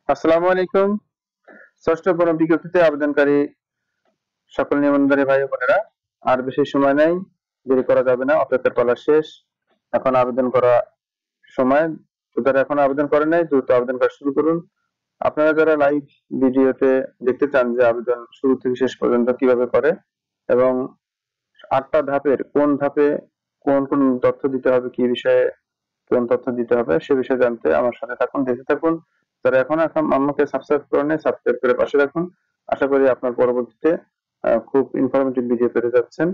আসসালামু আলাইকুম। ষষ্ঠ পরম বিজ্ঞপ্তিতে আবেদনকারী সকল নিবন্ধনকারী ভাই ও বোনেরা, আর বেশি সময় নেই, দেরি করা যাবে না। অপেক্ষার পালা শেষ। এখন আবেদন করা সময়। তো যারা এখন আবেদন করেন নাই, দ্রুত আবেদন করা শুরু করুন। আপনারা যারা লাইভ ভিডিওতে দেখতে চান যে আবেদন শুরু থেকে শেষ পর্যন্ত কিভাবে করে এবং 8টা ধাপের কোন ধাপে কোন কোন তথ্য দিতে হবে, কি বিষয়ে কোন তথ্য দিতে হবে সে বিষয়ে জানতে আমার সাথে থাকুন, দেখতে থাকুন। যারা এখন আমাকে সাবস্ক্রাইব করেন, সাবস্ক্রাইব করে পাশে রাখুন। আশা করি আপনার পরবর্তীতে খুব ইনফরমেটিভ ভিডিও পেতে যাচ্ছেন।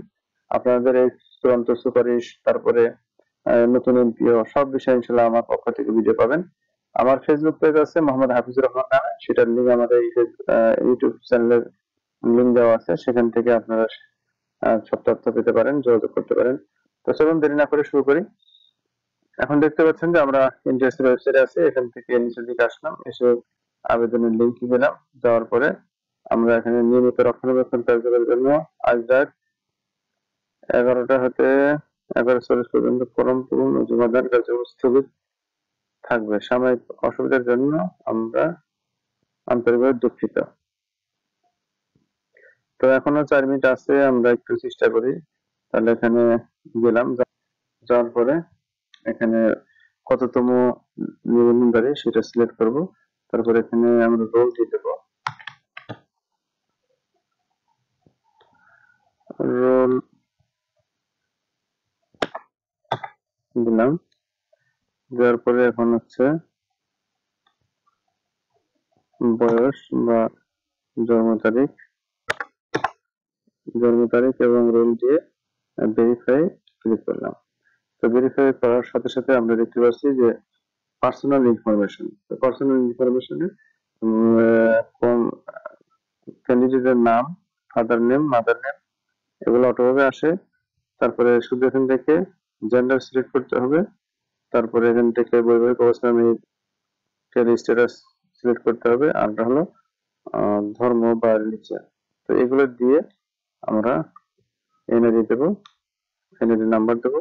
আপনাদের এই চূড়ান্ত সুপারিশ, তারপরে নতুন এমপিও, সব বিষয়ে ইনশাল্লাহ আমার পক্ষ থেকে ভিডিও পাবেন। আমার ফেসবুক পেজ আছে মোহাম্মদ হাফিজুর রহমান নামে, সেটার লিঙ্ক আমাদের এই ইউটিউব চ্যানেলের লিঙ্ক দেওয়া আছে, সেখান থেকে আপনারা সব তথ্য পেতে পারেন, যোগাযোগ করতে পারেন। তো চলুন দেরি না করে শুরু করি। এখন দেখতে পাচ্ছেন যে আমরা ইন্টারেস্টের ওয়েবসাইটে আছি। এখান থেকে নিচের দিকে আসলাম, এসে আবেদনের লিঙ্ক দিলাম। দেওয়ার পরে আমরা এখানে নিয়মিত রক্ষণাবেক্ষণ কার্যকরের জন্য আজ রাত 11টা হতে 11:40 পর্যন্ত ফর্ম পূরণ ও জমাদান কার্যক্রম স্থগিত থাকবে। সাময়িক অসুবিধার জন্য আমরা আন্তরিকভাবে দুঃখিত। তো এখনো 4 মিনিট আছে, আমরা একটু চেষ্টা করি। তাহলে এখানে গেলাম, যাওয়ার পরে এখানে কততম নিবন্ধনকারী সেটা সিলেক্ট করব। তারপরে এখানে আমরা রোল দিয়ে দেবো, রোল দিলাম। দেওয়ার পরে এখন হচ্ছে বয়স বা জন্ম তারিখ এবং রোল দিয়ে ভেরিফাই ক্লিক করলাম। তো ভেরিফাই করার সাথে সাথে আমরা দেখতে পাচ্ছি যে পার্সোনাল ইনফরমেশন, ক্যান্ডিডেটের নাম, ফাদার নেম, মাদার নেম, এগুলো অটোভাবে আসে। তারপরে শুধু এখান থেকে জেন্ডার সিলেক্ট করতে হবে। তারপরে এখান থেকে বৈবাহিক অবস্থা স্ট্যাটাস সিলেক্ট করতে হবে। আর হলো ধর্ম বা রিলিজিয়ন। তো এগুলো দিয়ে আমরা এনআইডি দেবো, এনআইডি নাম্বার দেবো।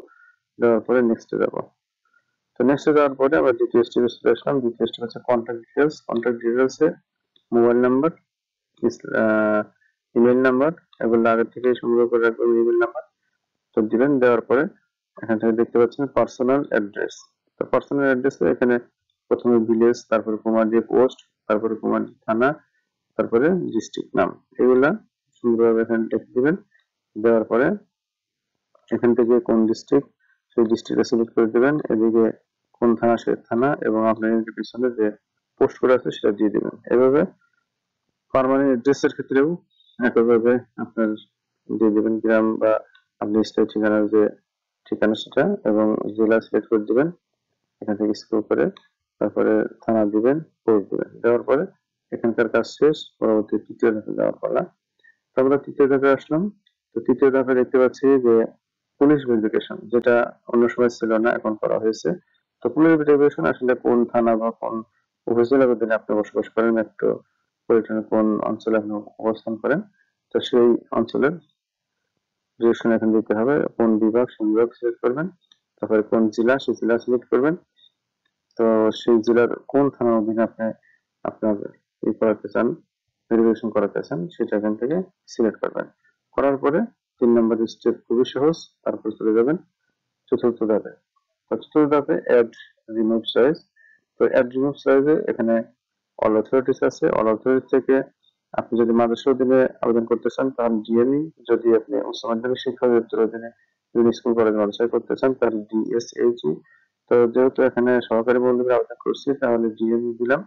দেওয়ার পরে নেক্সটে যাবো। তো নেক্সটে যাওয়ার পরে আমরা দ্বিতীয় স্টেপে চলে আসলাম। দ্বিতীয় স্টেপ হচ্ছে কন্ট্যাক্ট ডিটেলসে মোবাইল নাম্বার, ইমেল নাম্বার, এগুলো আগে থেকে সংগ্রহ করে রাখবেন। ইমেল নাম্বার তো দিবেন। দেওয়ার পরে এখান থেকে দেখতে পাচ্ছেন পার্সোনাল অ্যাড্রেস। তো পার্সোনাল অ্যাড্রেসে এখানে প্রথমে ভিলেজ, তারপরে কুমারদি পোস্ট, তারপরে কুমারদি থানা, তারপরে ডিস্ট্রিক্ট নাম, এগুলা সুন্দরভাবে এখানে লিখে দিবেন। দেওয়ার পরে এখান থেকে কোন ডিস্ট্রিক্ট সেই ডিস্ট্রিক্টটা সিলেক্ট করে দিবেন। এদিকে কোন থানা সে থানা, এবং আপনার পিছনে যে পোস্ট কোড আছে সেটা দিয়ে দিবেন। এভাবে পার্মানেন্ট অ্যাড্রেসের ক্ষেত্রেও একইভাবে আপনার দিয়ে দিবেন গ্রাম বা আপনি স্থায়ী ঠিকানার যে ঠিকানা সেটা, এবং জেলা সিলেক্ট করে দিবেন। এখান থেকে স্ক্রল করে তারপরে থানা দিবেন, পোস্ট দিবেন। দেওয়ার পরে এখানকার কাজ শেষ। পরবর্তী তৃতীয় ধাপে যাওয়ার পালা। তো আমরা তৃতীয় ধাপে আসলাম। তো তৃতীয় ধাপে দেখতে পাচ্ছি যে পুলিশ ভেরিফিকেশন, যেটা অন্য সময় ছিল না, এখন করা হয়েছে। তো পুলিশ ভেরিফিকেশন আসলে কোন থানা বা কোন উপজেলার অধীনে আপনি বসবাস করেন, মেট্রোপলিটনের কোন অঞ্চলে আপনি অবস্থান করেন, তো সেই অঞ্চলের ডিরেকশন এখানে দিতে হবে। কোন বিভাগ সেই বিভাগ সিলেক্ট করবেন। তারপরে কোন জেলা সেই জেলা সিলেক্ট করবেন। তো সেই জেলার কোন থানার অধীনে আপনি আপনার করাতে চান, ভেরিফিকেশন করাতে চান, সেটা এখান থেকে সিলেক্ট করবেন। করার পরে 3 নম্বর স্টেপ খুবই সহজ। তারপর চলে যাবেন চতুর্থ ধাপে। চতুর্থ ধাপে অ্যাড রিমুভ চয়েস। তো অ্যাড রিমুভ চয়েসে এখানে অল অথরিটিস আছে। অল অথরিটিস থেকে আপনি যদি মাদ্রাসার অধীনে আবেদন করতে চান তাহলে ডিএমই, যদি আপনি উচ্চ মাধ্যমিক শিক্ষা অধিদপ্তরের অধীনে যদি স্কুল কলেজ মাদ্রাসায় করতে চান তাহলে ডিএসএইচই। তো যেহেতু এখানে সহকারী মৌলভীর আবেদন করছি তাহলে ডিএমই দিলাম।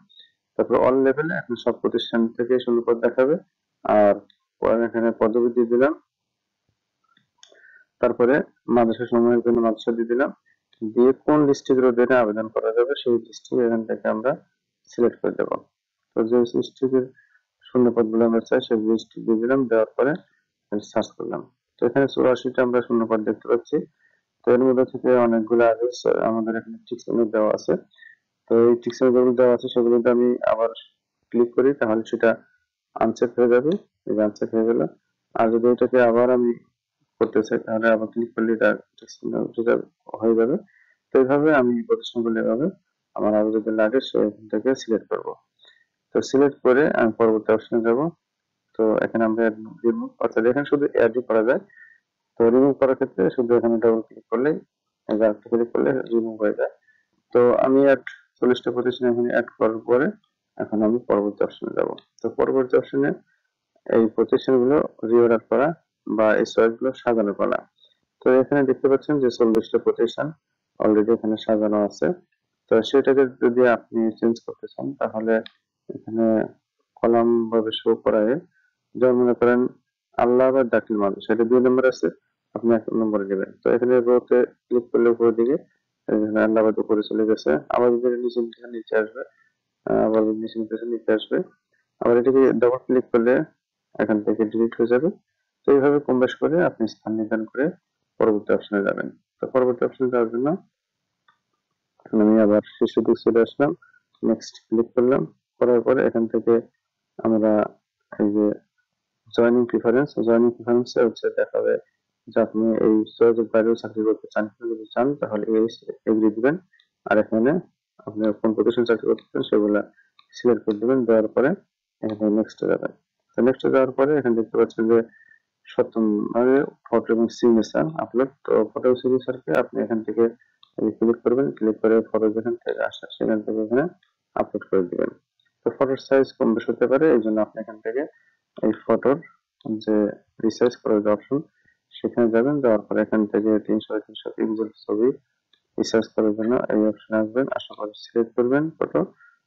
তারপর অল লেভেলে এখন সব প্রতিষ্ঠান থেকে শূন্যপদ দেখাবে। আর এখানে পদবি দিয়ে দিলাম। তারপরে মাদ্রাসা সমূহের জন্য মাদ্রাসা দিয়ে দিলাম। দিয়ে কোন ডিস্ট্রিক্টের অধীনে আবেদন করা যাবে সেই ডিস্ট্রিক্ট এখান থেকে আমরা সিলেক্ট করে দেবো। তো যে ডিস্ট্রিক্টের শূন্যপদগুলো আমরা চাই সেই ডিস্ট্রিক্ট দিয়ে দিলাম। দেওয়ার পরে সার্চ করলাম। তো এখানে 84টা আমরা শূন্যপদ দেখতে পাচ্ছি। তো এর মধ্যে থেকে অনেকগুলো আগে আমাদের এখানে টিক চিহ্ন দেওয়া আছে। তো এই টিক চিহ্ন যেগুলো দেওয়া আছে সেগুলোতে আমি আবার ক্লিক করি তাহলে সেটা আনচেক হয়ে যাবে। এই আনচেক হয়ে গেল। আর যদি এটাকে আবার আমি করতে চাই তাহলে আবার ক্লিক করলে এটা টিক চিহ্ন হয়ে যাবে। তো এইভাবে আমি প্রতিষ্ঠানগুলো এভাবে আমার আরো যদি লাগে সেখান থেকে সিলেক্ট করবো। তো সিলেক্ট করে আমি পরবর্তী অপশনে যাব। তো এখানে আমরা রিমুভ, অর্থাৎ এখানে শুধু অ্যাডই করা যায়। তো রিমুভ করার ক্ষেত্রে শুধু এখানে ডাবল ক্লিক করলেই, ক্লিক করলে রিমুভ হয়ে যায়। তো আমি 40টা প্রতিষ্ঠান এখানে অ্যাড করার পরে এখন আমি পরবর্তী অপশনে যাব। তো পরবর্তী অপশনে এই প্রতিষ্ঠানগুলো রিঅর্ডার করা বা এই চয়েসগুলো সাজানো করা। তো এখানে দেখতে পাচ্ছেন যে 40টা প্রতিষ্ঠান অলরেডি এখানে সাজানো আছে। তো সেটাকে যদি আপনি চেঞ্জ করতে চান তাহলে এখানে কলাম ভাবে শো করায়, যেমন মনে করেন আল্লাহাবাদ দাখিল মানুষ, এটা 2 নম্বর আছে, আপনি 1 নম্বরে নেবেন। তো এখানে রোতে ক্লিক করলে উপরের দিকে এখানে আল্লাহাবাদ উপরে চলে গেছে, আবার যদি নিচে নিচে আসবে, আবার নিচে নিচে আসবে, আবার এটাকে ডবল ক্লিক করলে এখান থেকে ডিলিট হয়ে যাবে। তো এইভাবে কম বেশ করে আপনি স্থান নির্ধারণ করে পরবর্তী অপশনে যাবেন। তো পরবর্তী অপশনে যাওয়ার জন্য আমি আবার শীর্ষের দিকে চলে আসলাম, নেক্সট ক্লিক করলাম, করার পরে এখান থেকে আমরা এই যে জয়েনিং প্রিফারেন্সে হচ্ছে দেখাবে যে আপনি এই চয়েসের বাইরেও চাকরি করতে চান, যদি চান তাহলে এগ্রি দিবেন, আর এখানে আপনি কোন প্রতিষ্ঠানে চাকরি করতে চান সেগুলা সিলেক্ট করে দিবেন। দেওয়ার পরে এখানে নেক্সট যাবেন। তো নেক্সট যাওয়ার পরে এখানে দেখতে পাচ্ছেন যে 7 নম্বরে ফটো এবং সিগনেচার আপলোড। তো ফটো সিগনেচারকে আপনি এখান থেকে ক্লিক করবেন, ক্লিক করে ফটো যেখান থেকে আসে সেখান থেকে এখানে আপলোড করে দিবেন। তো ফটোর সাইজ কম বেশি হতে পারে, এই জন্য আপনি এখান থেকে এই ফটোর যে রিসাইজ করার যে অপশন সেখানে যাবেন। যাওয়ার পরে এখান থেকে 300x300 পিক্সেল ছবি রিসার্চ করার জন্য এই অপশনে আসবেন, আসার পরে সিলেক্ট করবেন ফটো,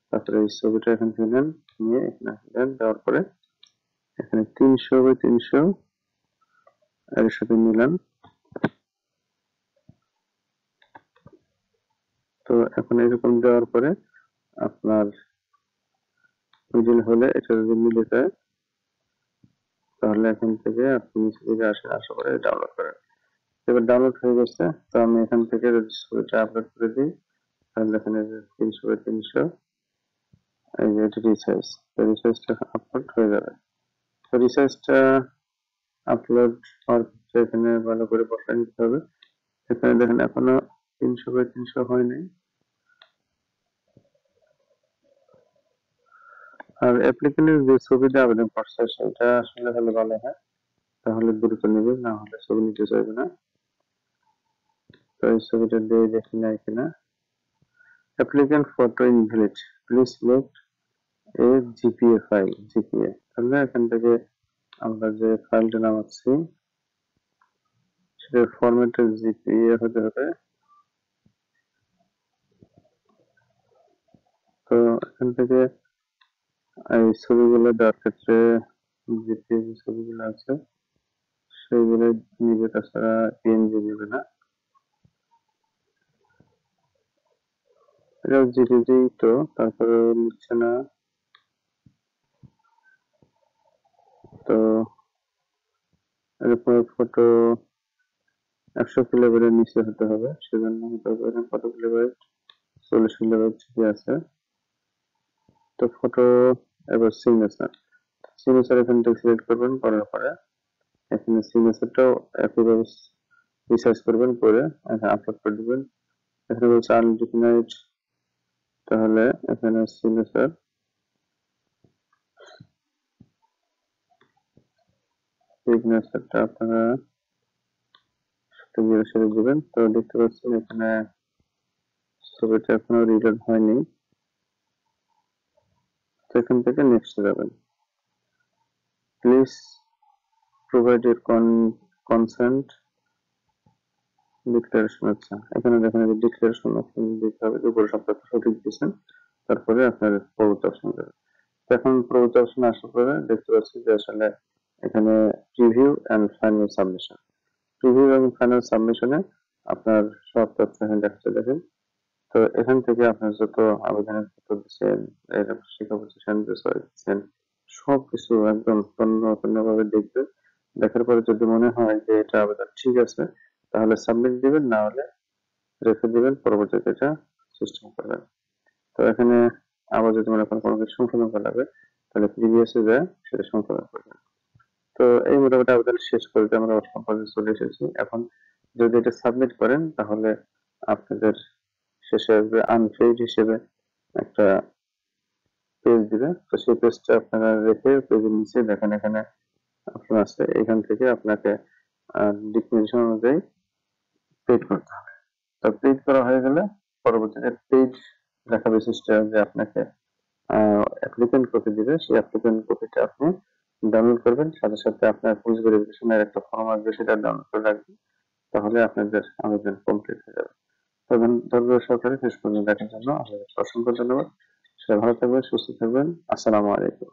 তারপরে এই ছবিটা এখান থেকে নেন, নিয়ে এখানে আসবেন। দেওয়ার পরে এখানে 300x300 এর সাথে মিলান। তো এখন এরকম দেওয়ার পরে আপনার মিডিল হলে এটা যদি মিলে যায় তাহলে এখান থেকে আপনি নিচে দিকে আসেন, আসার পরে ডাউনলোড করেন। এবার ডাউনলোড হয়ে গেছে। তো আমি এখান থেকে যদি ছবিটা আপলোড করে দিই তাহলে এখানে 300x300 এই যে এটা রিসাইজটা আপলোড হয়ে যাবে। তো রিসাইজটা আপলোড হওয়ার ক্ষেত্রে এখানে ভালো করে বসায় নিতে হবে। এখানে দেখেন এখনো 300x300 হয়নি। আর অ্যাপ্লিকেন্টের যে ছবিটা আবেদন করছে সেটা আসলে হলে ভালো হয়, তাহলে দ্রুত নেবে, না হলে ছবি নিতে চাইবে না। তো এই ছবিটা দিয়ে দেখি না কিনা। Applicant photo invalid, please select A GPA file, GPA. তাহলে এখান থেকে আমরা যে ফাইলটা নামাচ্ছি সেটার ফরম্যাটে জিপিএ হতে হবে। তো এখান থেকে এই ছবিগুলো দেওয়ার ক্ষেত্রে জিপিএ যে ছবিগুলো আছে সেগুলো নিবে, তাছাড়া পিএনজি দিবে না। এটা জিপিজি তো তারপরে নিচ্ছে না। তো এরপর ফটো 100 কিলোবাইটের নিচে হতে হবে, সেজন্য কত কিলোবাইট, 40 কিলোবাইট জিপি আছে। তো ফটো, এবার সিগনেচার এখান থেকে সিলেক্ট করবেন, করার পরে এখানে সিগনেচারটাও একইভাবে রিসার্চ করবেন, করে এখানে আপলোড করে দিবেন। এখানে বলছে আনডিফাইন্ড, তাহলে এখানে সিগনেচারটা আপনারা ছেড়ে দিবেন। তো দেখতে পাচ্ছেন এখানে ছবিটা এখনো রিলোড হয়নি। তো এখান থেকে নেক্সট যাবেন, please provide your consent declaration. আচ্ছা, এখানে দেখেন যে ডিক্লারেশন অপশন দিতে হবে, উপরে সবটা সঠিক দিয়েছেন, তারপরে আপনার পরবর্তী অপশন যাবে। এখন পরবর্তী অপশন আসার পরে দেখতে পাচ্ছি যে আসলে এখানে preview and final submission, preview এবং ফাইনাল সাবমিশনে আপনার সব তথ্য এখানে দেখাচ্ছে, দেখেন। তো এখান থেকে আপনার যত আবেদনের পত্র দিচ্ছেন, শিক্ষা প্রতিষ্ঠান দিচ্ছেন, সবকিছু একদম তন্নভাবে দেখবেন। দেখার পরে যদি মনে হয় যে এটা আবেদন ঠিক আছে তাহলে সাবমিট দিবেন, না হলে রেখে দিবেন, পরবর্তীতে এটা সিস্টেম করবেন। তো এখানে আবার যদি মনে করেন কোনো কিছু সংশোধন করা লাগবে তাহলে প্রিভিয়াসে যায় সেটা সংশোধন করবেন। তো এই মোটামুটি আবেদন শেষ করতে আমরা অষ্টম পর্যায়ে চলে এসেছি। এখন যদি এটা সাবমিট করেন তাহলে আপনাদের শেষে আসবে আনপেইড হিসেবে একটা পেজ দিবে। তো সেই পেজটা আপনারা রেখে পেজের নিচে দেখেন এখানে অপশন আছে, এখান থেকে আপনাকে ডিক্লারেশন অনুযায়ী পেড করতে হবে। তো পেড করা হয়ে গেলে পরবর্তীতে পেজ লেখা বিশিষ্ট যে আপনাকে অ্যাপ্লিকেন্ট কপি দিবে, সেই অ্যাপ্লিকেন্ট কপিটা আপনি ডাউনলোড করবেন, সাথে সাথে আপনার পুলিশ ভেরিফিকেশনের একটা ফর্ম আসবে, সেটা ডাউনলোড করে রাখবেন। তাহলে আপনাদের আবেদন কমপ্লিট হয়ে যাবে। তো ধন্যবাদ সহকারে শেষ পর্যন্ত দেখার জন্য আপনাদের অসংখ্য ধন্যবাদ। সবাই ভালো থাকবেন, সুস্থ থাকবেন। আসসালামু আলাইকুম।